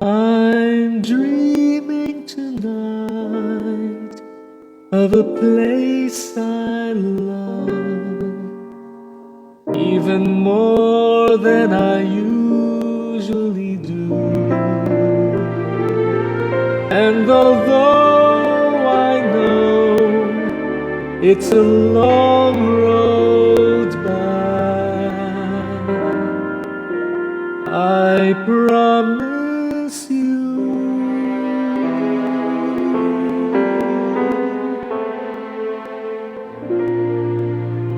I'm dreaming tonight of a place I love, even more than I usually do. And although I know it's a long road back, I promise you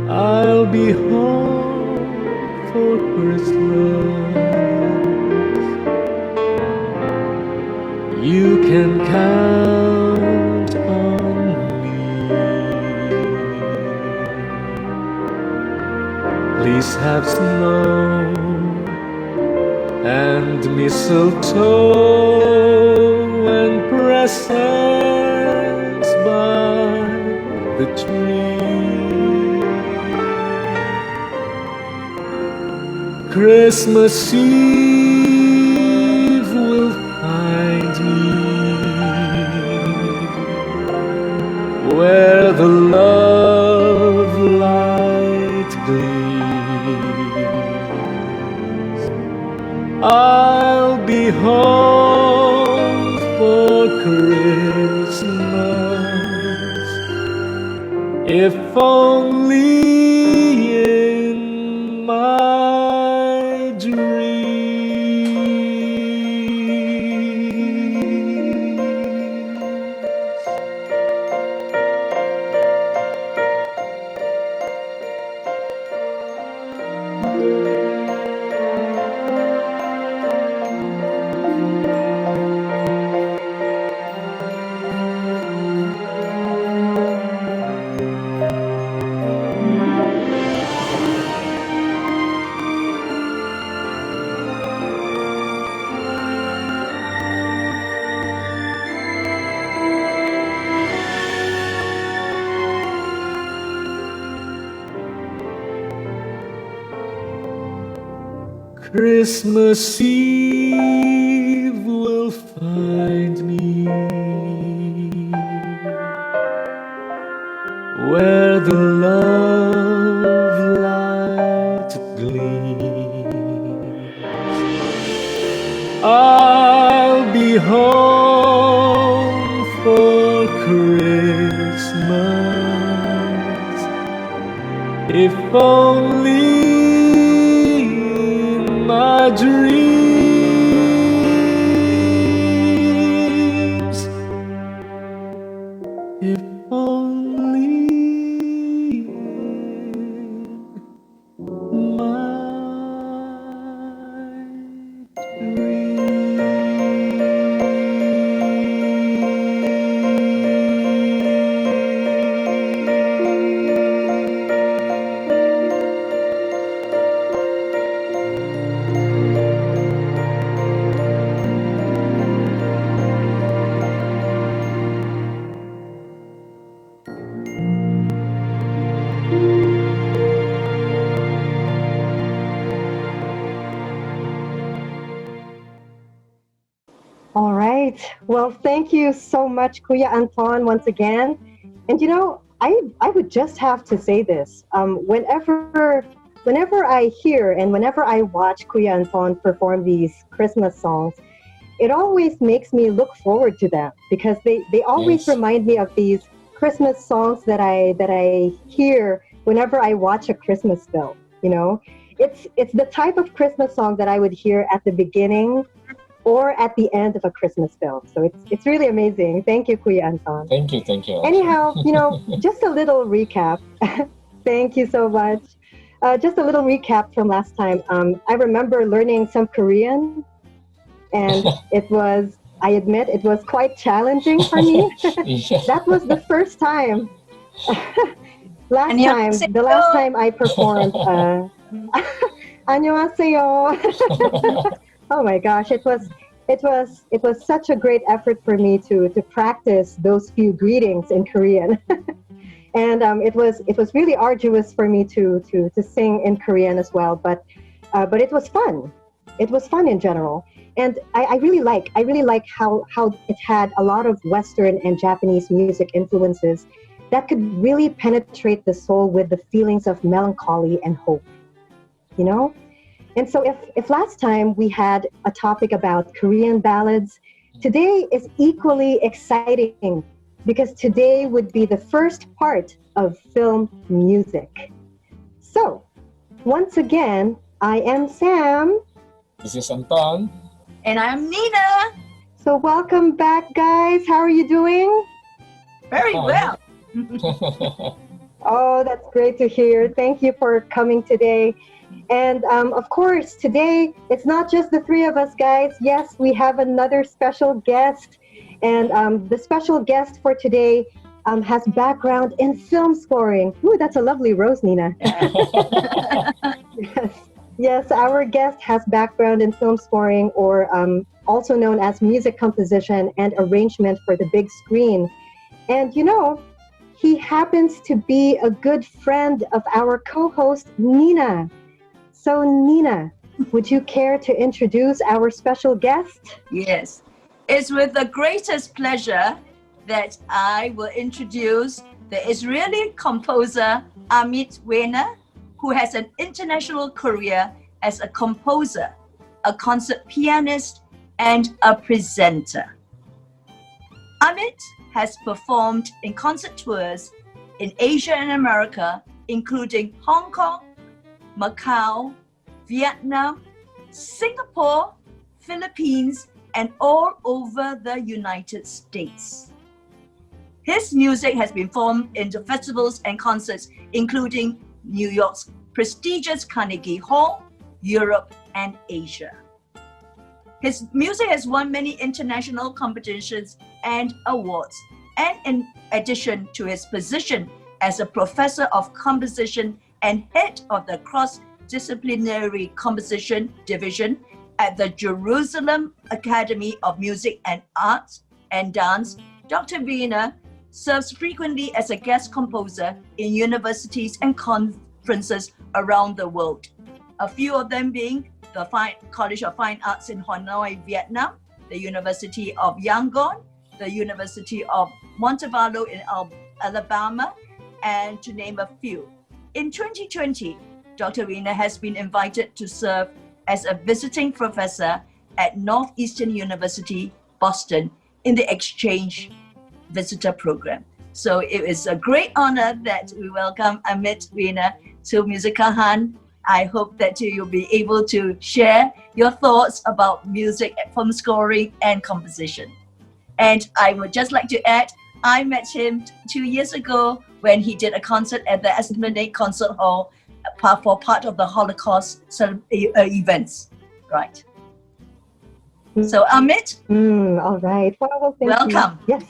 I'll be home for Christmas. You can count on me. Please have snow and mistletoe and presents by the tree. Christmas Eve will find me where the love light gleams. I'll be home for Christmas, if only in my dreams. Christmas Eve will find me where the love light gleams. I'll be home for Christmas, if only my dreams, if only my All right. Well, thank you so much, Kuya Anton, once again. And I would just have to say this. Whenever I hear and whenever I watch Kuya Anton perform these Christmas songs, it always makes me look forward to them because they always Yes. remind me of these Christmas songs that I hear whenever I watch a Christmas film. You know, it's the type of Christmas song that I would hear at the beginning or at the end of a Christmas film. So it's really amazing. Thank you, Kuya Anton. Thank you, thank you. Anyhow, just a little recap. Thank you so much. Just a little recap from last time. I remember learning some Korean, and I admit, it was quite challenging for me. Yeah. That was the first time. The last time I performed. 안녕하세요. Oh my gosh, it was such a great effort for me to practice those few greetings in Korean. And it was really arduous for me to sing in Korean as well, but it was fun. It was fun in general, and I really like how it had a lot of Western and Japanese music influences that could really penetrate the soul with the feelings of melancholy and hope. And so if last time we had a topic about Korean ballads, today is equally exciting, because today would be the first part of film music. So, once again, I am Sam. This is Anton. And I'm Nina. So welcome back, guys. How are you doing? Very well. Oh, that's great to hear. Thank you for coming today. And of course, today, it's not just the three of us, guys. Yes, we have another special guest. And the special guest for today has background in film scoring. Ooh, that's a lovely rose, Nina. Yes, our guest has background in film scoring, or also known as music composition and arrangement for the big screen. And he happens to be a good friend of our co-host, Nina. So Nina, would you care to introduce our special guest? Yes. It's with the greatest pleasure that I will introduce the Israeli composer Amit Weiner, who has an international career as a composer, a concert pianist, and a presenter. Amit has performed in concert tours in Asia and America, including Hong Kong, Macau, Vietnam, Singapore, Philippines, and all over the United States. His music has been performed into festivals and concerts, including New York's prestigious Carnegie Hall, Europe, and Asia. His music has won many international competitions and awards, and in addition to his position as a professor of composition and head of the cross-disciplinary composition division at the Jerusalem Academy of Music and Arts and Dance, Dr. Weiner serves frequently as a guest composer in universities and conferences around the world. A few of them being the College of Fine Arts in Hanoi, Vietnam, the University of Yangon, the University of Montevallo in Alabama, and to name a few. In 2020, Dr. Weiner has been invited to serve as a visiting professor at Northeastern University, Boston, in the exchange visitor program. So it is a great honor that we welcome Amit Weiner to muSiCahAn. I hope that you'll be able to share your thoughts about music, film scoring, and composition. And I would just like to add, I met him 2 years ago when he did a concert at the Esplanade Concert Hall for part of the Holocaust events, right? So Amit, all right. Well, thank welcome. You. Yes.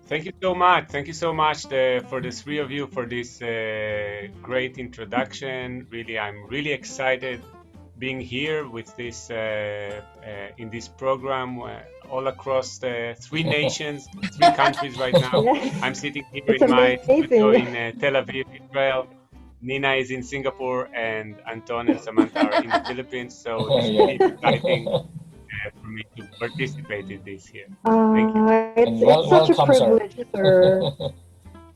Thank you so much. Thank you so much for the three of you for this great introduction. Really, I'm really excited being here with this in this program all across the three nations, three countries right now. Yes. I'm sitting here It's in my amazing. studio in Tel Aviv, Israel. Nina is in Singapore, and Anton and Samantha are in the Philippines. So it's really exciting for me to participate in this here. Thank you. It's such a welcome, privilege, sir.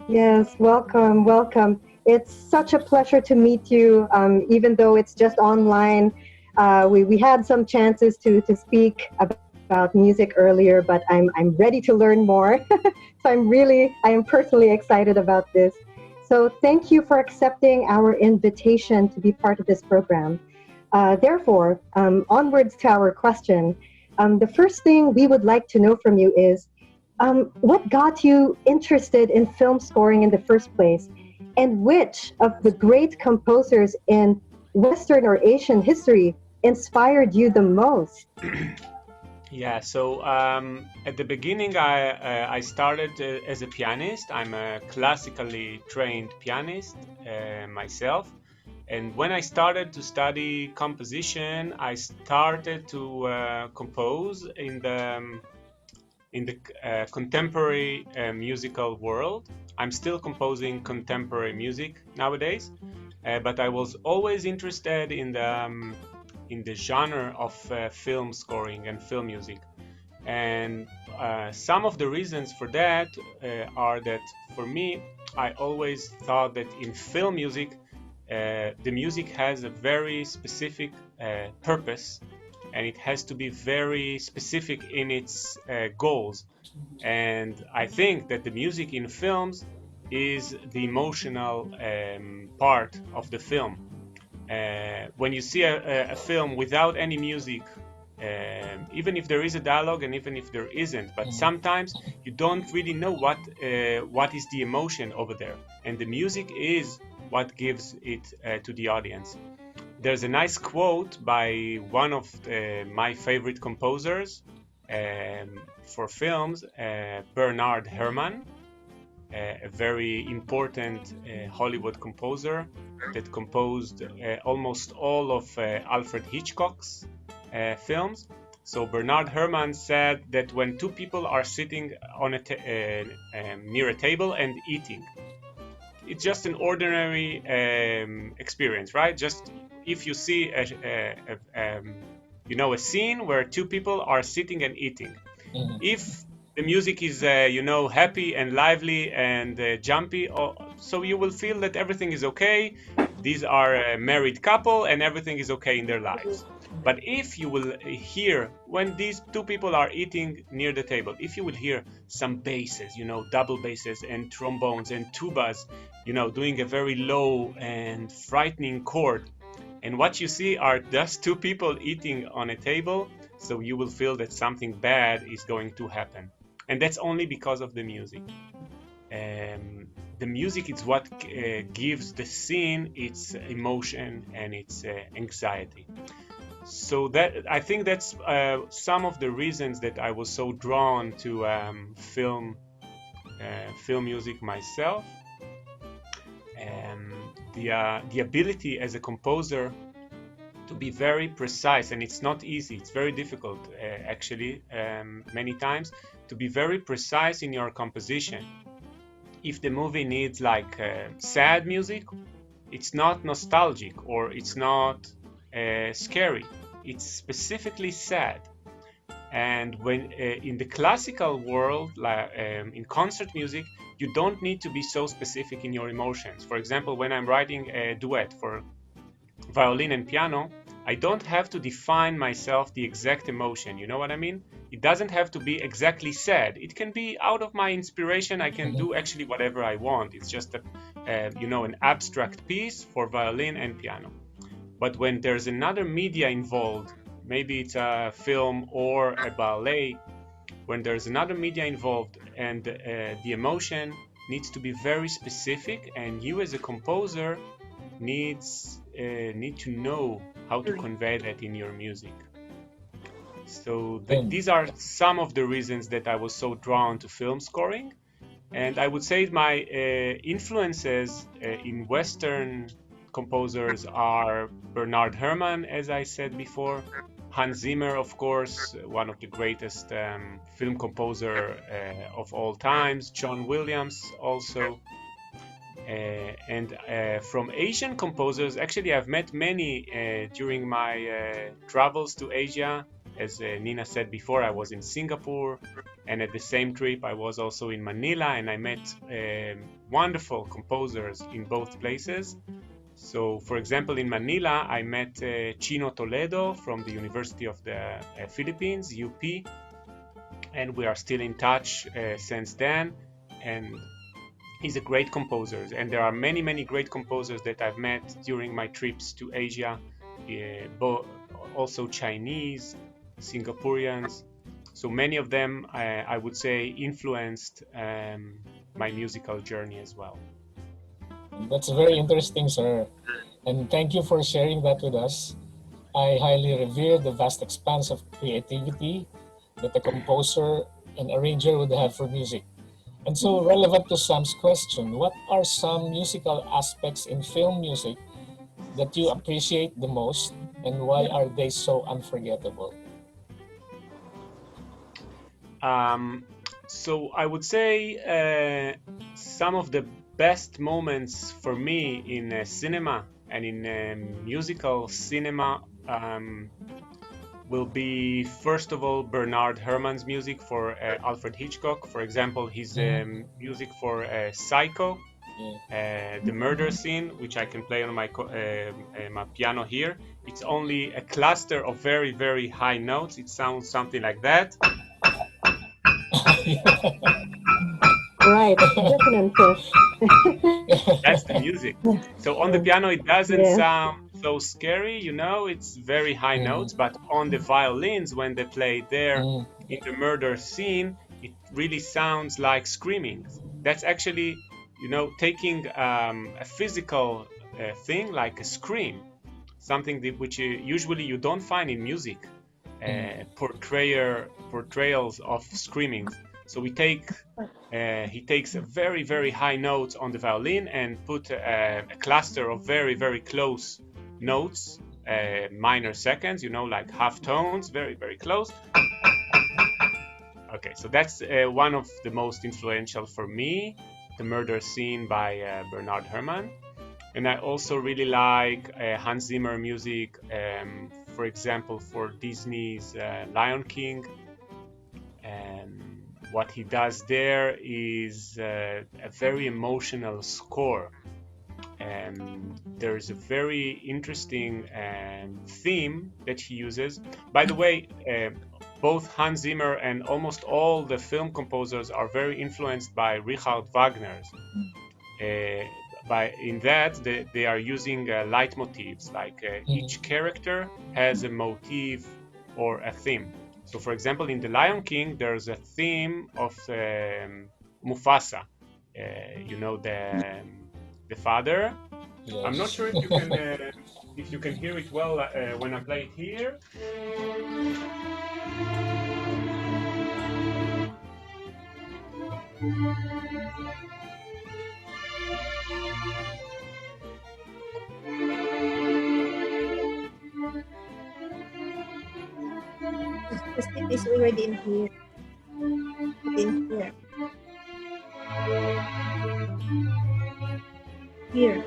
Yes, welcome. It's such a pleasure to meet you, even though it's just online. We had some chances to speak about about music earlier, but I'm ready to learn more. So I am personally excited about this. So thank you for accepting our invitation to be part of this program. Therefore, onwards to our question. The first thing we would like to know from you is, what got you interested in film scoring in the first place? And which of the great composers in Western or Asian history inspired you the most? Yeah, so at the beginning, I started as a pianist. I'm a classically trained pianist myself. And when I started to study composition, I started to compose in the contemporary musical world. I'm still composing contemporary music nowadays, but I was always interested in the genre of film scoring and film music. And some of the reasons for that are that for me, I always thought that in film music, the music has a very specific purpose, and it has to be very specific in its goals. And I think that the music in films is the emotional part of the film. When you see a film without any music, even if there is a dialogue and even if there isn't, but sometimes you don't really know what is the emotion over there, and the music is what gives it to the audience. There's a nice quote by one of my favorite composers for films, Bernard Herrmann, a very important Hollywood composer that composed almost all of Alfred Hitchcock's films. So Bernard Herrmann said that when two people are sitting on near a table and eating, it's just an ordinary experience, right? Just if you see a scene where two people are sitting and eating, if the music is happy and lively and jumpy, so you will feel that everything is okay. These are a married couple and everything is okay in their lives. But if you will hear, when these two people are eating near the table, if you will hear some basses, double basses and trombones and tubas, doing a very low and frightening chord, and what you see are just two people eating on a table, so you will feel that something bad is going to happen. And that's only because of the music. The music is what gives the scene its emotion and its anxiety. So that, I think that's some of the reasons that I was so drawn to film music myself. The ability as a composer to be very precise, and it's not easy, it's very difficult actually many times, to be very precise in your composition. If the movie needs like sad music, it's not nostalgic or it's not scary, it's specifically sad. And when in the classical world, in concert music, you don't need to be so specific in your emotions. For example, when I'm writing a duet for violin and piano, I don't have to define myself the exact emotion, you know what I mean? It doesn't have to be exactly sad. It can be out of my inspiration. I can do actually whatever I want. It's just an abstract piece for violin and piano. But when there's another media involved, maybe it's a film or a ballet, when there's another media involved and the emotion needs to be very specific, and you as a composer need to know how to convey that in your music. So these are some of the reasons that I was so drawn to film scoring. And I would say my influences in Western composers are Bernard Herrmann, as I said before, Hans Zimmer, of course, one of the greatest film composer of all times, John Williams also. And from Asian composers, actually I've met many during my travels to Asia. As Nina said before, I was in Singapore, and at the same trip I was also in Manila, and I met wonderful composers in both places. So, for example, in Manila, I met Chino Toledo from the University of the Philippines, UP, and we are still in touch since then. And he's a great composer, and there are many great composers that I've met during my trips to Asia, also Chinese, Singaporeans. So many of them, I would say, influenced my musical journey as well. That's very interesting, sir. And thank you for sharing that with us. I highly revere the vast expanse of creativity that a composer and arranger would have for music. And so, relevant to Sam's question, what are some musical aspects in film music that you appreciate the most, and why are they so unforgettable? So I would say some of the best moments for me in cinema and in musical cinema will be, first of all, Bernard Herrmann's music for Alfred Hitchcock. For example, his music for Psycho, the murder scene, which I can play on my piano here. It's only a cluster of very high notes. It sounds something like that. Right, dissonances. That's the music. So on the piano, it doesn't sound so scary, you know, it's very high notes, but on the violins, when they play there in the murder scene, it really sounds like screaming. That's actually, you know, taking a physical thing like a scream, something which usually you don't find in music, portrayals of screaming. So he takes a very high notes on the violin and put a cluster of very close notes, minor seconds, you know, like half tones, very close. Okay, so that's one of the most influential for me, the murder scene by Bernard Herrmann. And I also really like Hans Zimmer music, for example, for Disney's Lion King. What he does there is a very emotional score. There's a very interesting theme that he uses. By the way, both Hans Zimmer and almost all the film composers are very influenced by Richard Wagner. In that, they are using leitmotifs, like each character has a motif or a theme. So, for example, in The Lion King, there's a theme of Mufasa, you know, the father. Yes. I'm not sure if you can hear it well when I play it here. The stick is already in here. In here. Here.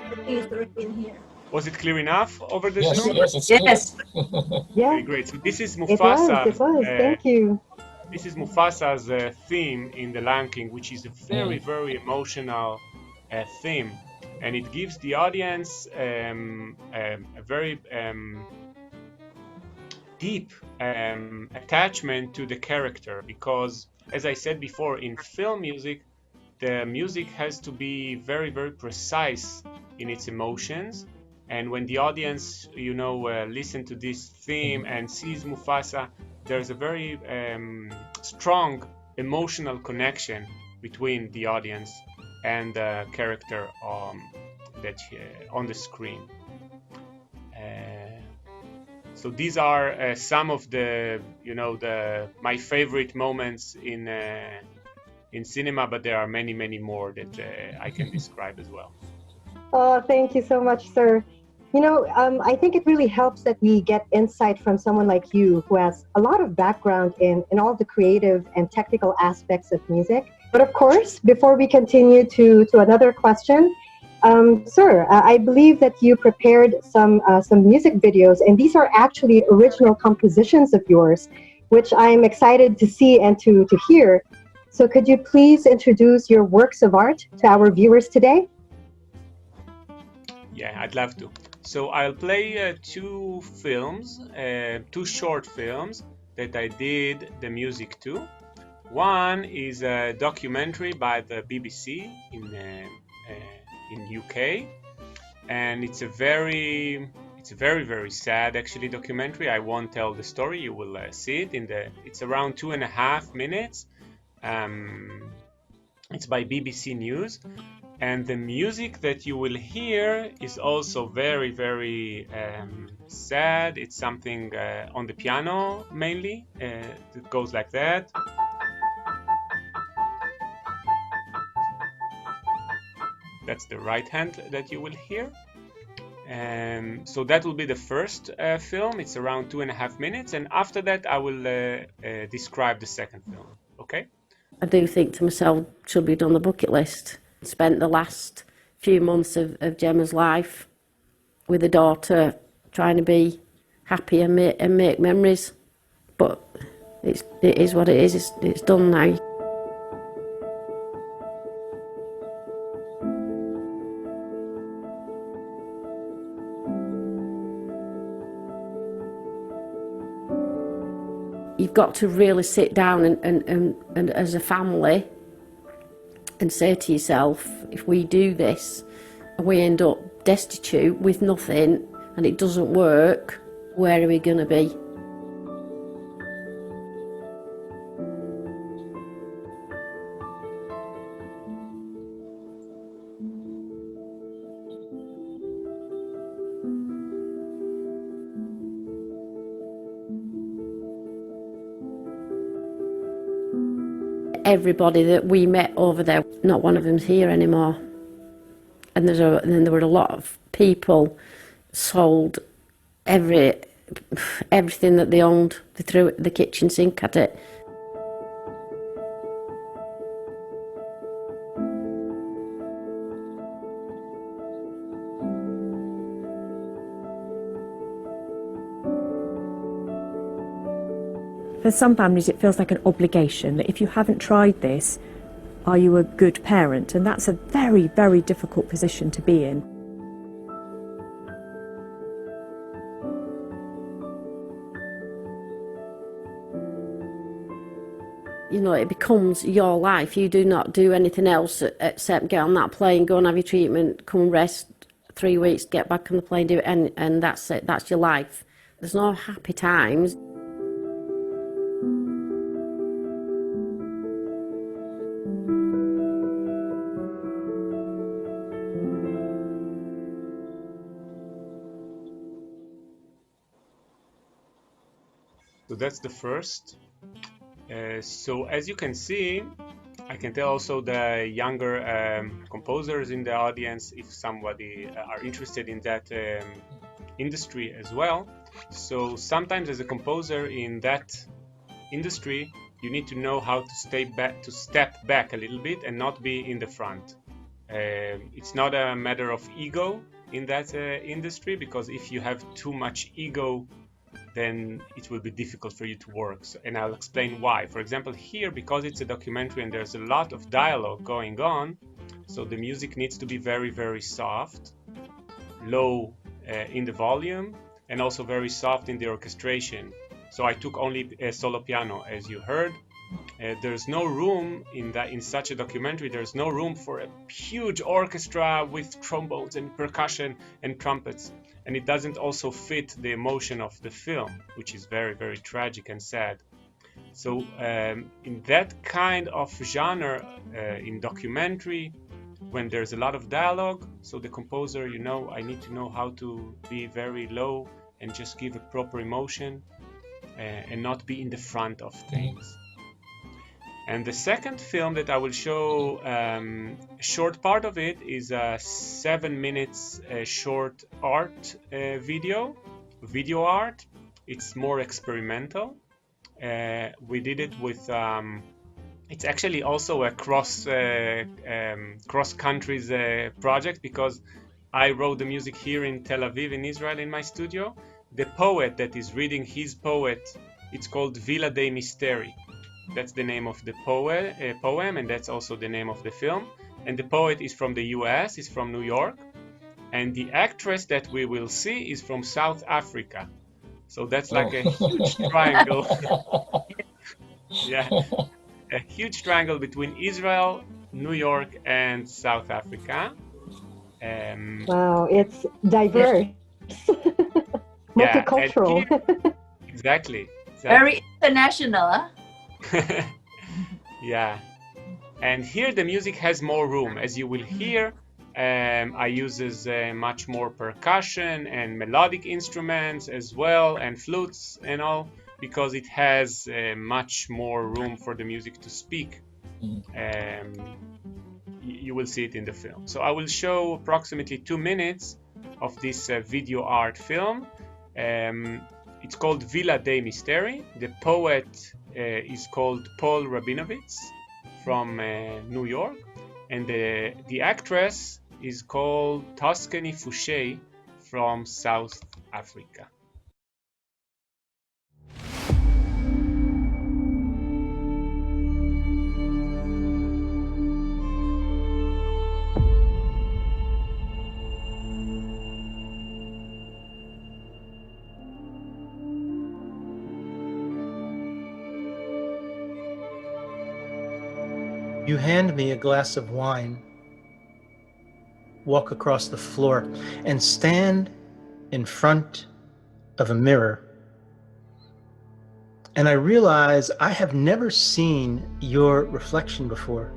The thing is already in here. Was it clear enough over the Zoom? Yes. Yeah. Okay, great. So this is Mufasa. It was. Thank you. This is Mufasa's theme in The Lion King, which is a very emotional theme, and it gives the audience a very deep attachment to the character, because, as I said before, in film music, the music has to be very precise in its emotions. And when the audience, you know, listen to this theme and sees Mufasa, there's a very strong emotional connection between the audience and the character on the screen. So these are some of the, you know, my favorite moments in cinema, but there are many more that I can describe as well. Oh, thank you so much, sir. You know, I think it really helps that we get insight from someone like you who has a lot of background in all the creative and technical aspects of music. But of course, before we continue to another question, sir, I believe that you prepared some music videos, and these are actually original compositions of yours, which I'm excited to see and to hear. So could you please introduce your works of art to our viewers today? Yeah, I'd love to. So I'll play two short films. that I did the music to. One is a documentary by the BBC in UK, and it's a very sad actually documentary. I won't tell the story. You will see it it's around 2.5 minutes. It's by BBC News, and the music that you will hear is also very sad. It's something on the piano mainly. It goes like that. That's the right hand that you will hear. So that will be the first film. It's around 2.5 minutes, and after that I will describe the second film. Okay? I do think to myself, should be done the bucket list. Spent the last few months of Gemma's life with a daughter, trying to be happy and make memories. But it is what it is. It's done now. You've got to really sit down and as a family and say to yourself, if we do this and we end up destitute with nothing and it doesn't work, where are we going to be? Everybody that we met over there, not one of them's here anymore. And then there were a lot of people sold everything that they owned. They threw the kitchen sink at it. For some families, it feels like an obligation that if you haven't tried this, are you a good parent? And that's a very, very difficult position to be in. You know, it becomes your life. You do not do anything else except get on that plane, go and have your treatment, come and rest 3 weeks, get back on the plane, do it, and that's it. That's your life. There's no happy times. So that's the first. So as you can see, I can tell also the younger composers in the audience if somebody are interested in that industry as well. So sometimes as a composer in that industry, you need to know how to step back a little bit and not be in the front. It's not a matter of ego in that industry, because if you have too much ego, then it will be difficult for you to work. And I'll explain why. For example, here, because it's a documentary and there's a lot of dialogue going on, so the music needs to be very soft, low in the volume, and also very soft in the orchestration. So I took only a solo piano, as you heard. There's no room in such a documentary. There's no room for a huge orchestra with trombones and percussion and trumpets. And it doesn't also fit the emotion of the film, which is very tragic and sad. So in that kind of genre, in documentary, when there's a lot of dialogue, so the composer, you know, I need to know how to be very low and just give a proper emotion and not be in the front of things. And the second film that I will show, a short part of it, is a 7 minutes short art video art. It's more experimental. We did it with, it's actually also a cross countries project, because I wrote the music here in Tel Aviv in Israel in my studio. The poet that is reading his poet, it's called Villa dei Misteri. That's the name of the poem, and that's also the name of the film. And the poet is from the US, is from New York. And the actress that we will see is from South Africa. So that's like a huge triangle. Yeah, a huge triangle between Israel, New York, and South Africa. Wow, it's diverse, Yeah, and multicultural. here, exactly. Very international, huh? Yeah, and here the music has more room, as you will hear. I uses much more percussion and melodic instruments as well, and flutes and all, because it has much more room for the music to speak. You will see it in the film. So I will show approximately 2 minutes of this video art film. It's called Villa dei Misteri. The poet is called Paul Rabinovitz from New York, and the actress is called Tuscany Fouché from South Africa. You hand me a glass of wine, walk across the floor, and stand in front of a mirror. And I realize I have never seen your reflection before,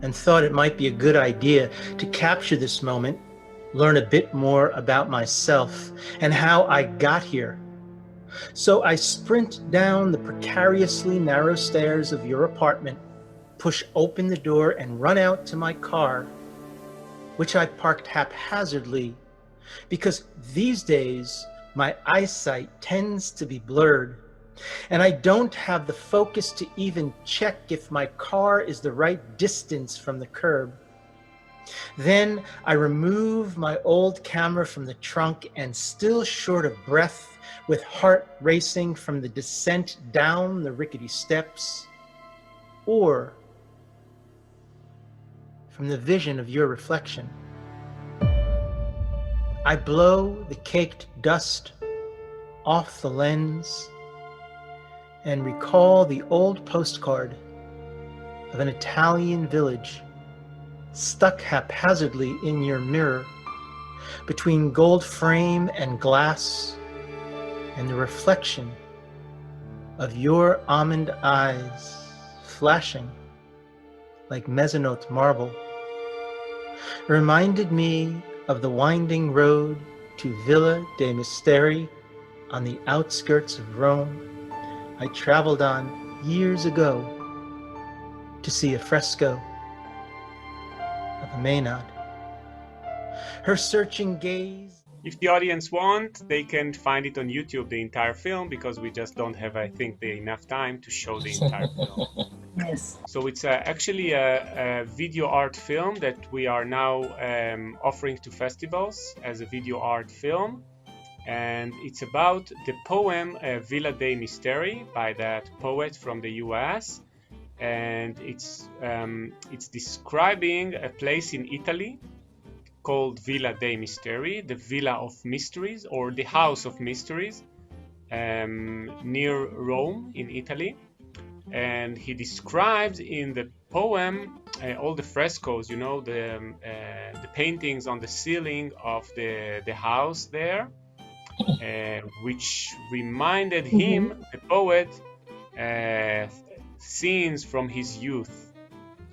and thought it might be a good idea to capture this moment, learn a bit more about myself and how I got here. So I sprint down the precariously narrow stairs of your apartment, push open the door and run out to my car, which I parked haphazardly because these days my eyesight tends to be blurred and I don't have the focus to even check if my car is the right distance from the curb. Then I remove my old camera from the trunk and, still short of breath, with heart racing from the descent down the rickety steps, or from the vision of your reflection, I blow the caked dust off the lens and recall the old postcard of an Italian village stuck haphazardly in your mirror between gold frame and glass, and the reflection of your almond eyes flashing like mezzanote marble reminded me of the winding road to Villa dei Misteri on the outskirts of Rome I traveled on years ago to see a fresco of a Maynard. Her searching gaze. If the audience want, they can find it on YouTube, the entire film, because we just don't have, I think, enough time to show the entire film. Yes. So it's actually a video art film that we are now offering to festivals as a video art film. And it's about the poem Villa dei Misteri by that poet from the US. And it's describing a place in Italy called Villa dei Misteri, the Villa of Mysteries, or the House of Mysteries, near Rome in Italy. And he describes in the poem all the frescoes, you know, the paintings on the ceiling of the house there, which reminded him, the poet, scenes from his youth.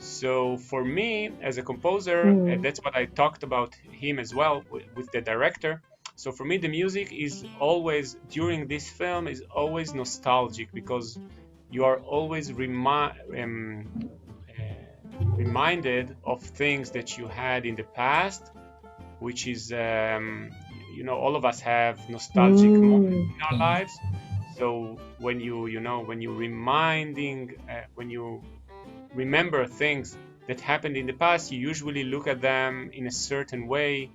So for me, as a composer, that's what I talked about him as well with the director. So for me, the music is always, during this film, is always nostalgic, because you are always reminded of things that you had in the past, which is, you know, all of us have nostalgic moments in our lives. So when you remember things that happened in the past, you usually look at them in a certain way,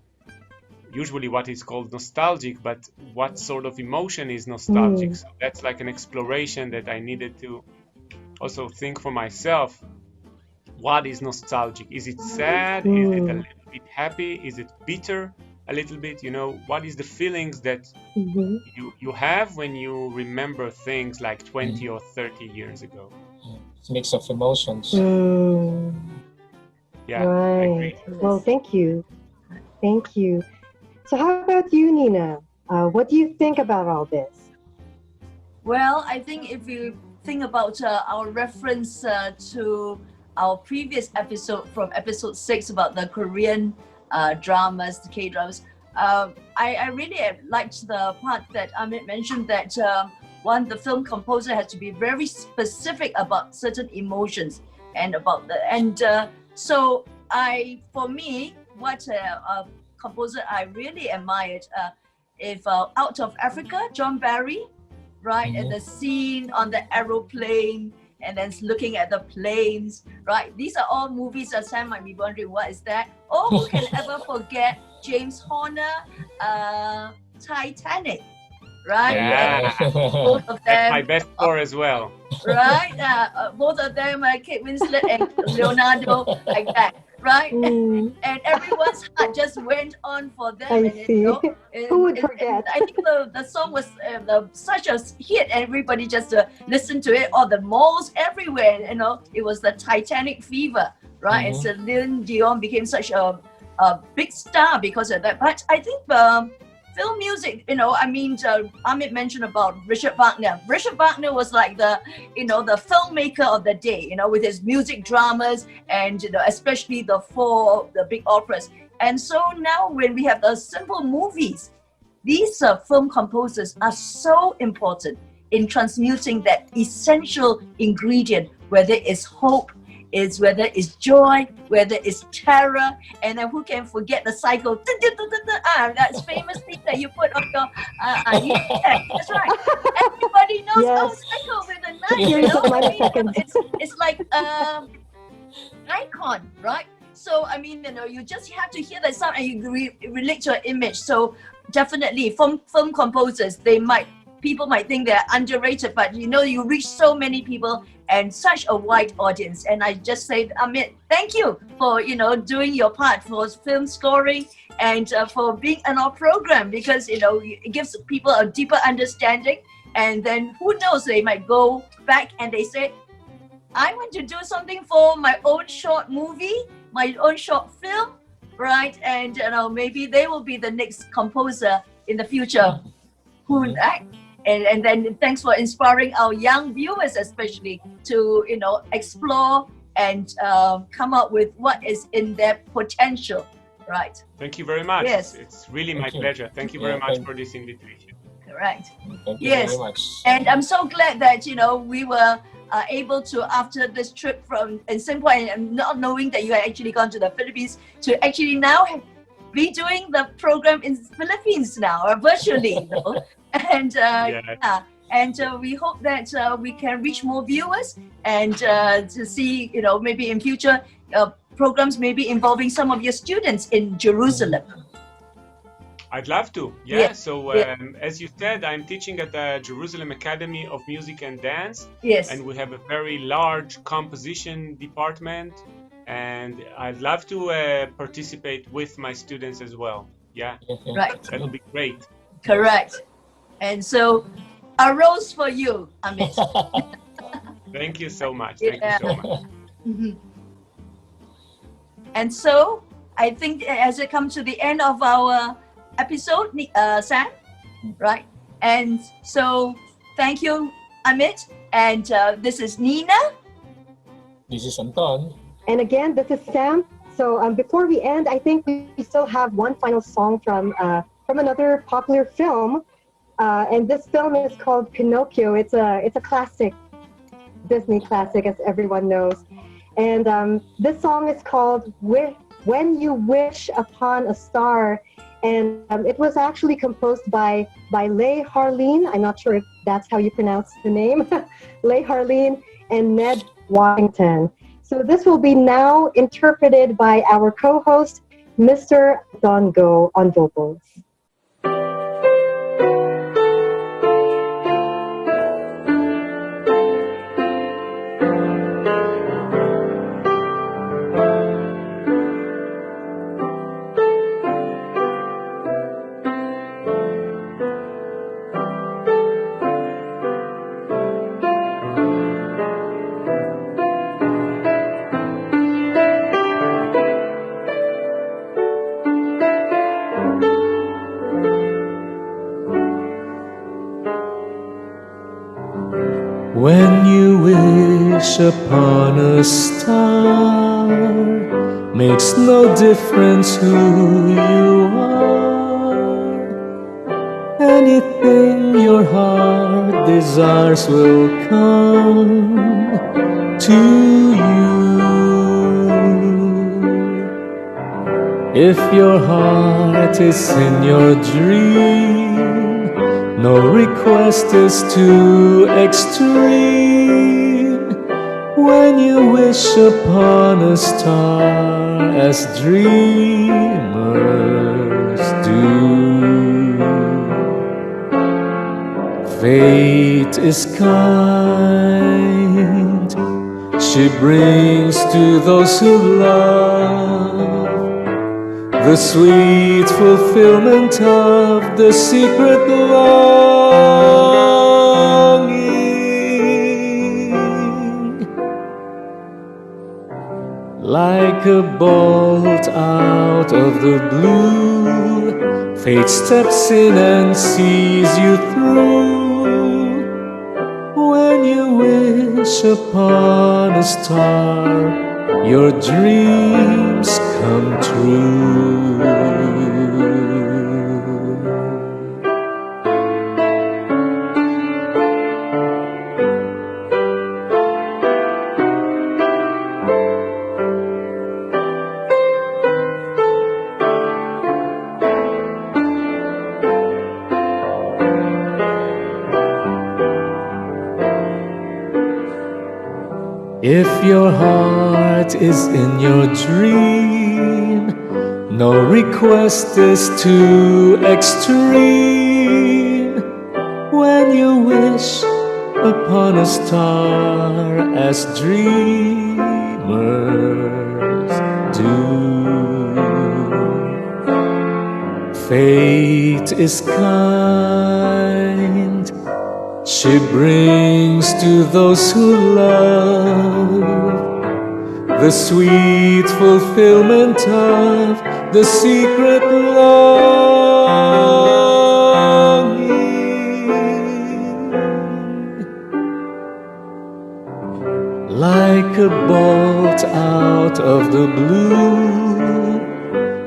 usually what is called nostalgic, but what sort of emotion is nostalgic? So that's like an exploration that I needed to also think for myself. What is nostalgic? Is it sad? Is it a little bit happy? Is it bitter? a little bit? You know, what is the feelings that Mhm. you have when you remember things like 20 or 30 years ago? It's a mix of emotions. Mm, Yeah, I right. agree. Well, thank you. Thank you. So, how about you, Nina? What do you think about all this? Well, I think if you think about our reference to our previous episode from episode 6 about the Korean dramas, the K dramas, I really liked the part that Amit mentioned that the film composer has to be very specific about certain emotions and about the so for me, what a composer I really admired, if out of Africa, John Barry, right? And the scene on the aeroplane, and then looking at the planes, right? These are all movies that Sam might be wondering, what is that? Or who can ever forget James Horner, Titanic, right? Yeah, Both of that's my them, best score as well. right? Both of them, Kate Winslet and Leonardo, like that, right? Mm, And everyone's heart just went on for them. I And see. Who would and forget? I think the song was such a hit. Everybody just listened to it. All the malls everywhere. You know, it was the Titanic fever, right? And Celine Dion became such a big star because of that. But I think film music, you know, I mean, Amit mentioned about Richard Wagner. Richard Wagner was like the filmmaker of the day, you know, with his music dramas and, you know, especially the big operas. And so now when we have the simple movies, these film composers are so important in transmuting that essential ingredient, whether it's hope, whether it's joy, whether it's terror, and then who can forget the cycle? That's famous thing that you put on your. Yeah, that's right. Everybody knows. Yes. Oh, cycle with a knife. Series of minor seconds. It's like icon, right? So I mean, you know, you just have to hear that sound and you relate to an image. So definitely, film composers, people might think they're underrated, but you know, you reach so many people and such a wide audience. And I just say, Amit, thank you for, you know, doing your part for film scoring and for being on our program, because, you know, it gives people a deeper understanding. And then who knows, they might go back and they say, I want to do something for my own short movie, my own short film, right? And, you know, maybe they will be the next composer in the future. Who that? And then thanks for inspiring our young viewers, especially to, you know, explore and come up with what is in their potential, right? Thank you very much. Yes. It's really my pleasure. Thank you very much for this invitation. Correct. Thank you Yes. very much. And I'm so glad that, you know, we were able to, after this trip in Singapore and not knowing that you had actually gone to the Philippines, to actually now be doing the program in the Philippines now, virtually, you know? And we hope that we can reach more viewers and to see, you know, maybe in future programs maybe involving some of your students in Jerusalem. I'd love to. Yeah. So as you said, I'm teaching at the Jerusalem Academy of Music and Dance. Yes. And we have a very large composition department. And I'd love to participate with my students as well. Yeah. Right. That'll be great. Correct. And so, a rose for you, Amit. Thank you so much. Thank you so much. Mm-hmm. And so, I think as it comes to the end of our episode, Sam, right? And so, thank you, Amit. And this is Nina. This is Anton. And again, this is Sam. So before we end, I think we still have one final song from another popular film. And this film is called Pinocchio. It's a classic, Disney classic, as everyone knows. And this song is called When You Wish Upon a Star. And it was actually composed by Leigh Harleen. I'm not sure if that's how you pronounce the name. Leigh Harleen and Ned Washington. So this will be now interpreted by our co-host, Mr. Don Go on vocals. wish upon a star, makes no difference who you are. Anything your heart desires will come to you. If your heart is in your dream, no request is too extreme. When you wish upon a star, as dreamers do. Fate is kind, she brings to those who love the sweet fulfillment of the secret longing. Like a bolt out of the blue, fate steps in and sees you through. When you wish upon a star, your dreams come true. If your heart is in your dream, no request is too extreme. When you wish upon a star, as dreamers do. Fate is kind, she brings to those who love the sweet fulfillment of the secret longing. Like a bolt out of the blue,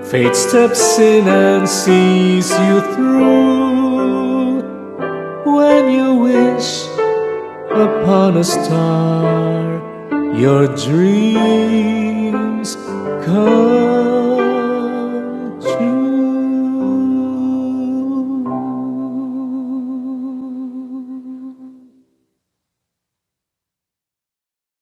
fate steps in and sees you through. When you wish upon a star, your dreams come